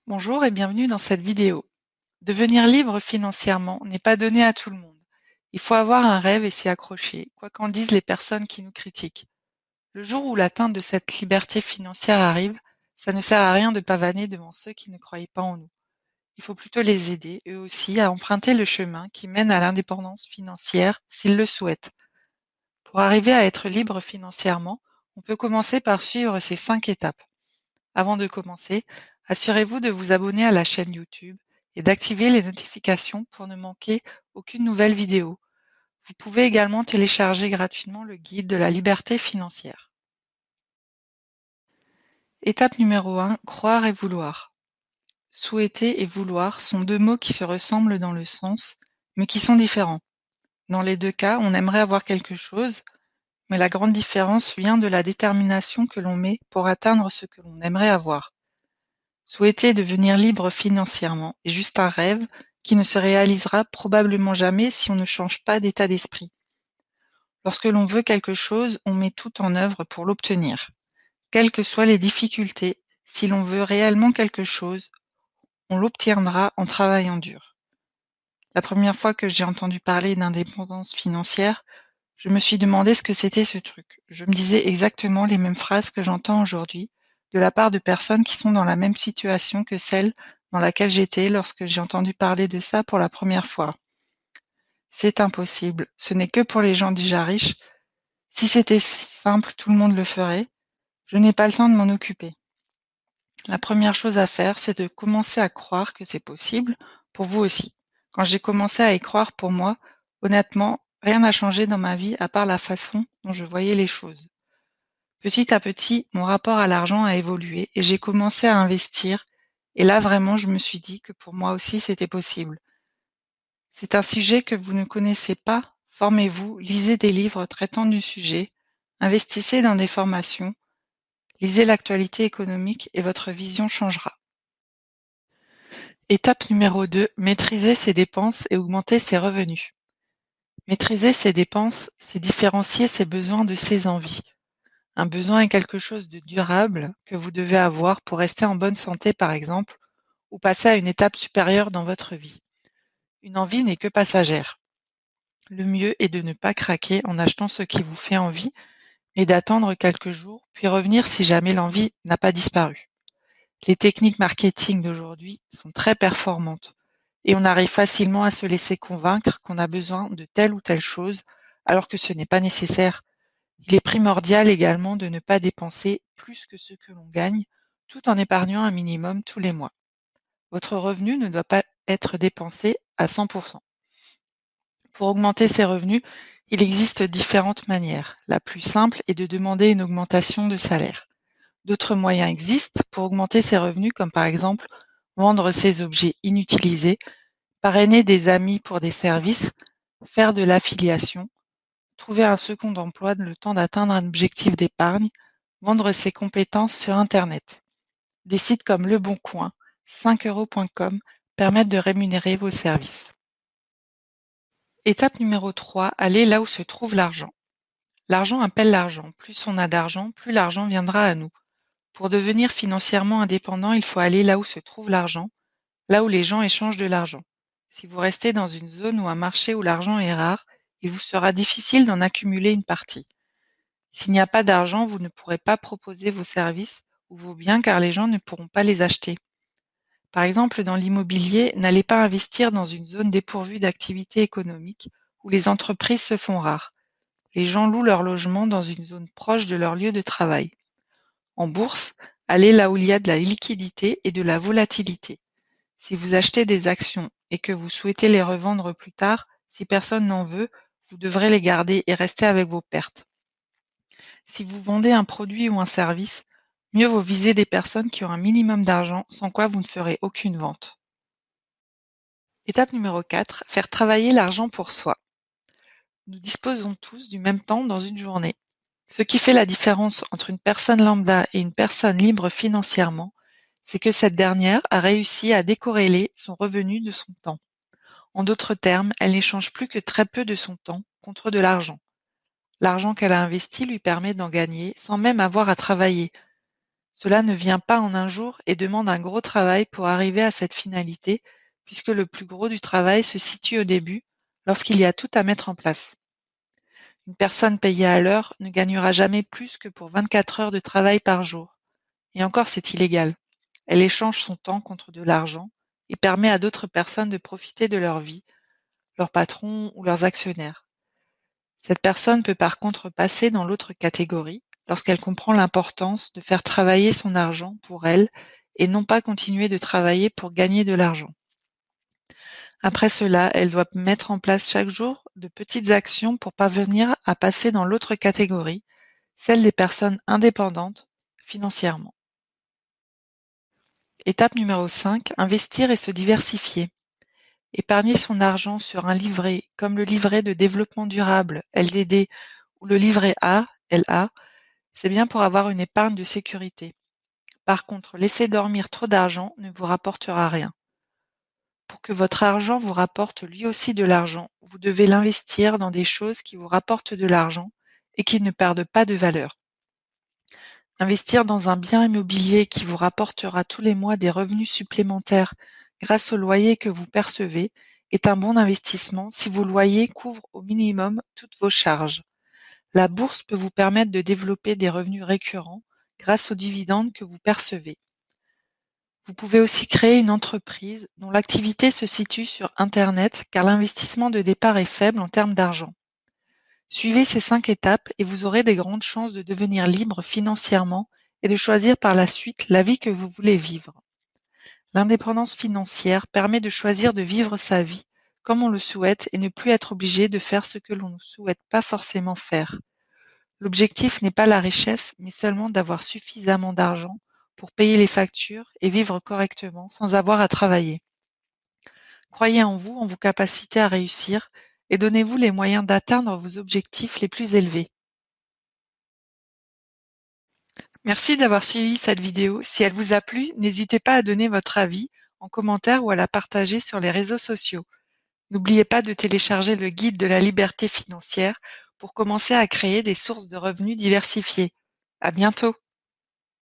Bonjour et bienvenue dans cette vidéo. Devenir libre financièrement n'est pas donné à tout le monde. Il faut avoir un rêve et s'y accrocher, quoi qu'en disent les personnes qui nous critiquent. Le jour où l'atteinte de cette liberté financière arrive, ça ne sert à rien de pavaner devant ceux qui ne croyaient pas en nous. Il faut plutôt les aider, eux aussi, à emprunter le chemin qui mène à l'indépendance financière s'ils le souhaitent. Pour arriver à être libre financièrement, on peut commencer par suivre ces 5 étapes. Avant de commencer, assurez-vous de vous abonner à la chaîne YouTube et d'activer les notifications pour ne manquer aucune nouvelle vidéo. Vous pouvez également télécharger gratuitement le guide de la liberté financière. Étape numéro 1, croire et vouloir. Souhaiter et vouloir sont deux mots qui se ressemblent dans le sens, mais qui sont différents. Dans les deux cas, on aimerait avoir quelque chose, mais la grande différence vient de la détermination que l'on met pour atteindre ce que l'on aimerait avoir. Souhaiter devenir libre financièrement est juste un rêve qui ne se réalisera probablement jamais si on ne change pas d'état d'esprit. Lorsque l'on veut quelque chose, on met tout en œuvre pour l'obtenir. Quelles que soient les difficultés, si l'on veut réellement quelque chose, on l'obtiendra en travaillant dur. La première fois que j'ai entendu parler d'indépendance financière, je me suis demandé ce que c'était ce truc. Je me disais exactement les mêmes phrases que j'entends aujourd'hui de la part de personnes qui sont dans la même situation que celle dans laquelle j'étais lorsque j'ai entendu parler de ça pour la première fois. C'est impossible, ce n'est que pour les gens déjà riches. Si c'était simple, tout le monde le ferait. Je n'ai pas le temps de m'en occuper. La première chose à faire, c'est de commencer à croire que c'est possible pour vous aussi. Quand j'ai commencé à y croire pour moi, honnêtement, rien n'a changé dans ma vie à part la façon dont je voyais les choses. Petit à petit, mon rapport à l'argent a évolué et j'ai commencé à investir. Et là, vraiment, je me suis dit que pour moi aussi, c'était possible. C'est un sujet que vous ne connaissez pas? Formez-vous, lisez des livres traitant du sujet, investissez dans des formations, lisez l'actualité économique et votre vision changera. Étape numéro 2, maîtriser ses dépenses et augmenter ses revenus. Maîtriser ses dépenses, c'est différencier ses besoins de ses envies. Un besoin est quelque chose de durable que vous devez avoir pour rester en bonne santé par exemple, ou passer à une étape supérieure dans votre vie. Une envie n'est que passagère. Le mieux est de ne pas craquer en achetant ce qui vous fait envie et d'attendre quelques jours, puis revenir si jamais l'envie n'a pas disparu. Les techniques marketing d'aujourd'hui sont très performantes et on arrive facilement à se laisser convaincre qu'on a besoin de telle ou telle chose alors que ce n'est pas nécessaire. Il est primordial également de ne pas dépenser plus que ce que l'on gagne, tout en épargnant un minimum tous les mois. Votre revenu ne doit pas être dépensé à 100%. Pour augmenter ses revenus, il existe différentes manières. La plus simple est de demander une augmentation de salaire. D'autres moyens existent pour augmenter ses revenus, comme par exemple vendre ses objets inutilisés, parrainer des amis pour des services, faire de l'affiliation, trouver un second emploi le temps d'atteindre un objectif d'épargne, vendre ses compétences sur Internet. Des sites comme Le Bon Coin, 5euros.com permettent de rémunérer vos services. Étape numéro 3, aller là où se trouve l'argent. L'argent appelle l'argent. Plus on a d'argent, plus l'argent viendra à nous. Pour devenir financièrement indépendant, il faut aller là où se trouve l'argent, là où les gens échangent de l'argent. Si vous restez dans une zone ou un marché où l'argent est rare, il vous sera difficile d'en accumuler une partie. S'il n'y a pas d'argent, vous ne pourrez pas proposer vos services ou vos biens car les gens ne pourront pas les acheter. Par exemple, dans l'immobilier, n'allez pas investir dans une zone dépourvue d'activité économique où les entreprises se font rares. Les gens louent leur logement dans une zone proche de leur lieu de travail. En bourse, allez là où il y a de la liquidité et de la volatilité. Si vous achetez des actions et que vous souhaitez les revendre plus tard, si personne n'en veut, vous devrez les garder et rester avec vos pertes. Si vous vendez un produit ou un service, mieux vaut viser des personnes qui ont un minimum d'argent, sans quoi vous ne ferez aucune vente. Étape numéro 4, faire travailler l'argent pour soi. Nous disposons tous du même temps dans une journée. Ce qui fait la différence entre une personne lambda et une personne libre financièrement, c'est que cette dernière a réussi à décorréler son revenu de son temps. En d'autres termes, elle n'échange plus que très peu de son temps contre de l'argent. L'argent qu'elle a investi lui permet d'en gagner sans même avoir à travailler. Cela ne vient pas en un jour et demande un gros travail pour arriver à cette finalité, puisque le plus gros du travail se situe au début, lorsqu'il y a tout à mettre en place. Une personne payée à l'heure ne gagnera jamais plus que pour 24 heures de travail par jour. Et encore, c'est illégal. Elle échange son temps contre de l'argent et permet à d'autres personnes de profiter de leur vie, leurs patrons ou leurs actionnaires. Cette personne peut par contre passer dans l'autre catégorie lorsqu'elle comprend l'importance de faire travailler son argent pour elle et non pas continuer de travailler pour gagner de l'argent. Après cela, elle doit mettre en place chaque jour de petites actions pour parvenir à passer dans l'autre catégorie, celle des personnes indépendantes financièrement. Étape numéro 5, investir et se diversifier. Épargner son argent sur un livret comme le livret de développement durable LDD ou le livret A LA, c'est bien pour avoir une épargne de sécurité. Par contre, laisser dormir trop d'argent ne vous rapportera rien. Pour que votre argent vous rapporte lui aussi de l'argent, vous devez l'investir dans des choses qui vous rapportent de l'argent et qui ne perdent pas de valeur. Investir dans un bien immobilier qui vous rapportera tous les mois des revenus supplémentaires grâce au loyer que vous percevez est un bon investissement si vos loyers couvrent au minimum toutes vos charges. La bourse peut vous permettre de développer des revenus récurrents grâce aux dividendes que vous percevez. Vous pouvez aussi créer une entreprise dont l'activité se situe sur Internet car l'investissement de départ est faible en termes d'argent. Suivez ces 5 étapes et vous aurez des grandes chances de devenir libre financièrement et de choisir par la suite la vie que vous voulez vivre. L'indépendance financière permet de choisir de vivre sa vie comme on le souhaite et ne plus être obligé de faire ce que l'on ne souhaite pas forcément faire. L'objectif n'est pas la richesse, mais seulement d'avoir suffisamment d'argent pour payer les factures et vivre correctement sans avoir à travailler. Croyez en vous, en vos capacités à réussir et donnez-vous les moyens d'atteindre vos objectifs les plus élevés. Merci d'avoir suivi cette vidéo. Si elle vous a plu, n'hésitez pas à donner votre avis en commentaire ou à la partager sur les réseaux sociaux. N'oubliez pas de télécharger le guide de la liberté financière pour commencer à créer des sources de revenus diversifiées. À bientôt!